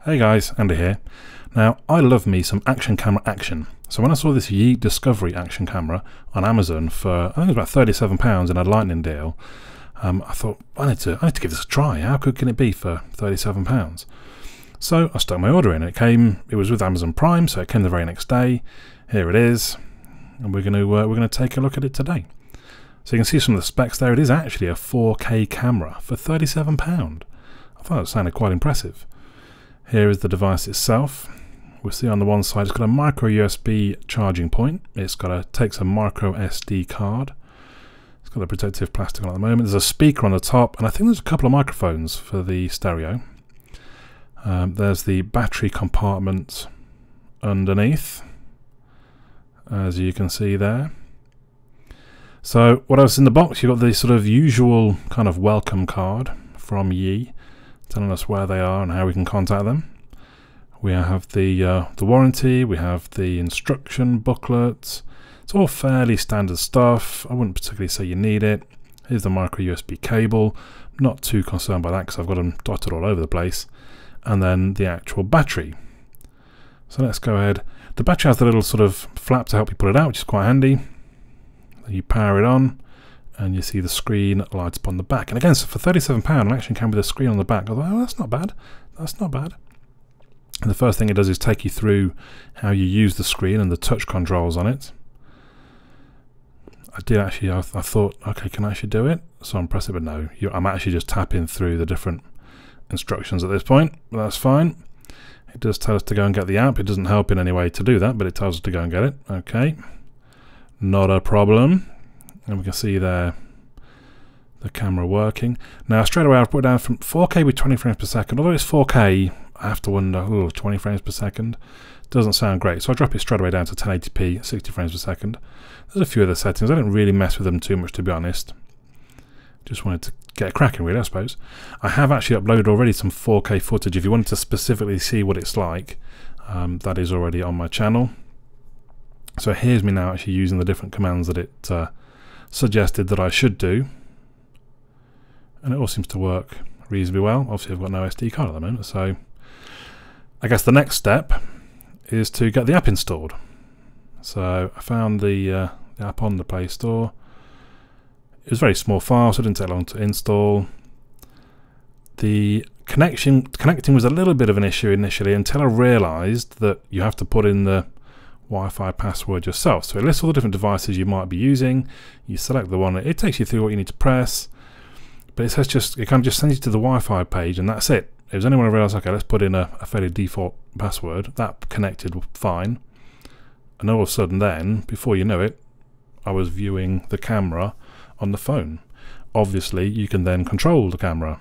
Hey guys, Andy here. Now, I love me some action camera action. So when I saw this Yeet Discovery action camera on Amazon for, I think it was about £37 in a lightning deal, I thought, I need to give this a try. How good can it be for £37? So I stuck my order in. It was with Amazon Prime, so it came the very next day. Here it is, and we're going to take a look at it today. So you can see some of the specs there. It is actually a 4K camera for £37. I thought that sounded quite impressive. Here is the device itself. We'll see on the one side it's got a micro USB charging point. Takes a micro SD card. It's got a protective plastic on at the moment. There's a speaker on the top, and I think there's a couple of microphones for the stereo. There's the battery compartment underneath, as you can see there. So what else in the box? You've got the sort of usual kind of welcome card from Yeet, telling us where they are and how we can contact them. We have the warranty, we have the instruction booklet. It's all fairly standard stuff. I wouldn't particularly say you need it. Here's the micro USB cable. Not too concerned by that because I've got them dotted all over the place. And then the actual battery. So let's go ahead. The battery has the little sort of flap to help you pull it out, which is quite handy. You power it on, and you see the screen lights up on the back. And again, so for £37, an action camera with a screen on the back. I thought, oh, that's not bad. That's not bad. And the first thing it does is take you through how you use the screen and the touch controls on it. I thought, okay, can I actually do it? So I'm pressing, but no, I'm actually just tapping through the different instructions at this point. But that's fine. It does tell us to go and get the app. It doesn't help in any way to do that, but it tells us to go and get it. Okay. Not a problem. And we can see there the camera working. Now straight away I've put it down from 4K with 20 frames per second. Although it's 4K, I have to wonder, 20 frames per second doesn't sound great. So I drop it straight away down to 1080p, 60 frames per second. There's a few other settings. I didn't really mess with them too much, to be honest. Just wanted to get cracking really, I suppose. I have actually uploaded already some 4K footage. If you wanted to specifically see what it's like, that is already on my channel. So here's me now actually using the different commands that it suggested that I should do. And it all seems to work reasonably well. Obviously I've got no SD card at the moment, so I guess the next step is to get the app installed. So I found the app on the Play Store. It was a very small file, so it didn't take long to install. The connecting was a little bit of an issue initially until I realized that you have to put in the Wi-Fi password yourself. So it lists all the different devices you might be using. You select the one, it takes you through what you need to press, but it says it kind of just sends you to the Wi-Fi page, and that's it. It was only when I realized, okay, let's put in a fairly default password. That connected fine, and all of a sudden then, before you know it, I was viewing the camera on the phone. Obviously you can then control the camera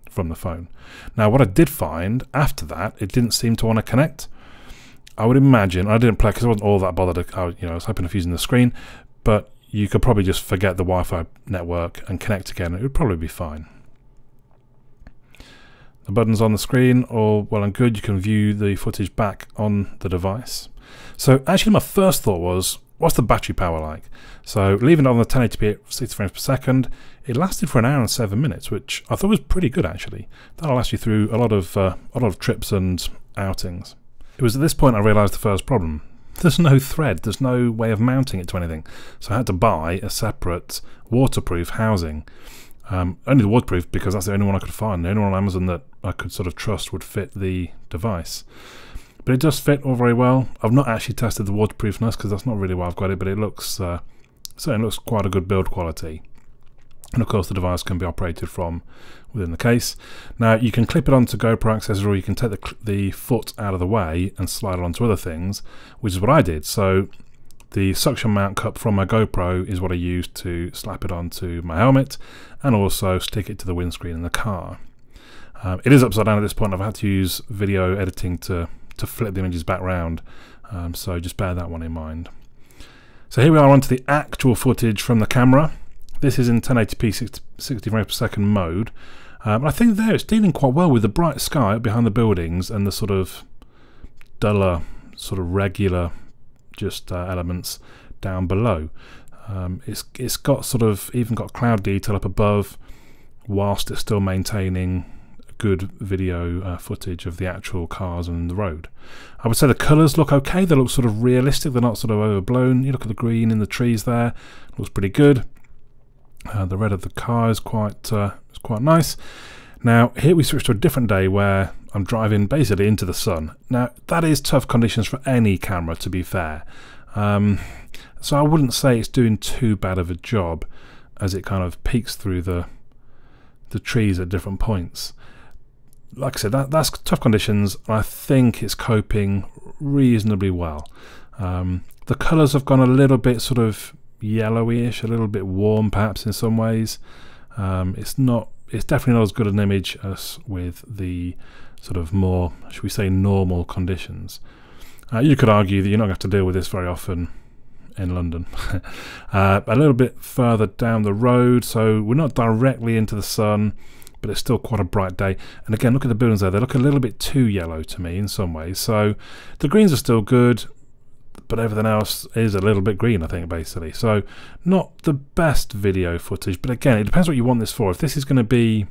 from the phone. Now what I did find after that, it didn't seem to want to connect. I would imagine, I didn't play because I wasn't all that bothered. I was hoping of using the screen, but you could probably just forget the Wi-Fi network and connect again. It would probably be fine. The buttons on the screen, all well and good. You can view the footage back on the device. So actually my first thought was, what's the battery power like? So leaving it on the 1080p at 60 frames per second, it lasted for 1 hour and 7 minutes, which I thought was pretty good actually. That'll last you through a lot of trips and outings. It was at this point I realised the first problem. There's no thread, there's no way of mounting it to anything. So I had to buy a separate waterproof housing. Only the waterproof because that's the only one I could find. The only one on Amazon that I could sort of trust would fit the device. But it does fit all very well. I've not actually tested the waterproofness because that's not really why I've got it, but it looks certainly looks quite a good build quality. And of course the device can be operated from within the case. Now you can clip it onto GoPro accessories, or you can take the foot out of the way and slide it onto other things, which is what I did. So the suction mount cup from my GoPro is what I used to slap it onto my helmet and also stick it to the windscreen in the car. It is upside down at this point. I've had to use video editing to flip the images back round, so just bear that one in mind. So here we are onto the actual footage from the camera. This is in 1080p 60 frames per second mode. I think there it's dealing quite well with the bright sky behind the buildings and the sort of duller, sort of regular elements down below. It's got sort of even got cloud detail up above, whilst it's still maintaining good video footage of the actual cars and the road. I would say the colours look okay. They look sort of realistic. They're not sort of overblown. You look at the green in the trees there. It looks pretty good. The red of the car is quite nice. Now here we switch to a different day where I'm driving basically into the sun. Now that is tough conditions for any camera, to be fair. So I wouldn't say it's doing too bad of a job as it kind of peeks through the trees at different points. Like I said, that's tough conditions. I think it's coping reasonably well. The colours have gone a little bit sort of yellowish, a little bit warm perhaps in some ways. It's definitely not as good an image as with the sort of more, should we say, normal conditions. You could argue that you're not going to have to deal with this very often in London. A little bit further down the road, so we're not directly into the sun, but it's still quite a bright day. And again, look at the buildings there. They look a little bit too yellow to me in some ways. So the greens are still good, but everything else is a little bit green, I think, basically. So not the best video footage, but again, it depends what you want this for. If this is going to be,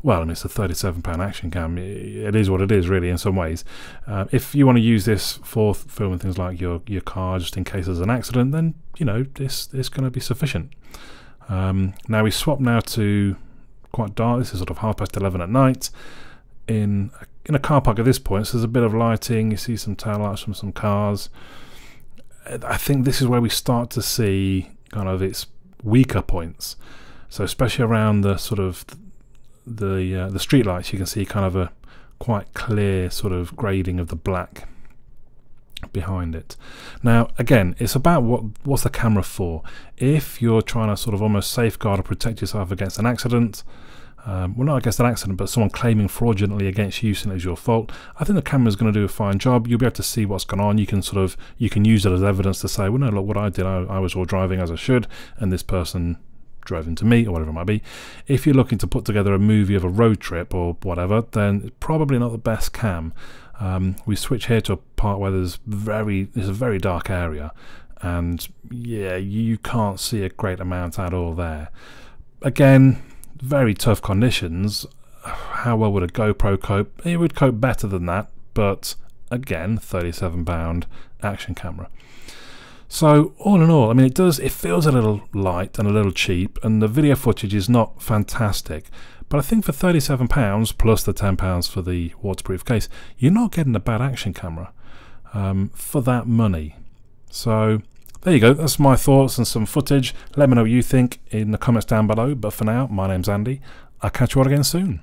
well, I mean, it's a £37 action cam. It is what it is, really, in some ways. If you want to use this for filming things like your car, just in case there's an accident, then, you know, this is going to be sufficient. Now we swap now to quite dark. This is sort of 11:30 at night. In a car park at this point, so there's a bit of lighting. You see some tail lights from some cars. I think this is where we start to see kind of its weaker points. So especially around the sort of the street lights, you can see kind of a quite clear sort of grading of the black behind it. Now again, it's about what's the camera for. If you're trying to sort of almost safeguard or protect yourself against an accident, well, not against an accident, but someone claiming fraudulently against you saying it's your fault, I think the camera is going to do a fine job. You'll be able to see what's going on. You can use it as evidence to say, well, no, look what I did. I was all driving as I should, and this person drove into me, or whatever it might be. If you're looking to put together a movie of a road trip or whatever, then it's probably not the best cam. We switch here to a part where there's a very dark area, and yeah, you can't see a great amount at all there. Again, very tough conditions. How well would a GoPro cope? It would cope better than that, but again, £37 action camera. So all in all, I mean, it feels a little light and a little cheap, and the video footage is not fantastic. But I think for £37 plus the £10 for the waterproof case, you're not getting a bad action camera for that money. So there you go, that's my thoughts and some footage. Let me know what you think in the comments down below. But for now, my name's Andy. I'll catch you all again soon.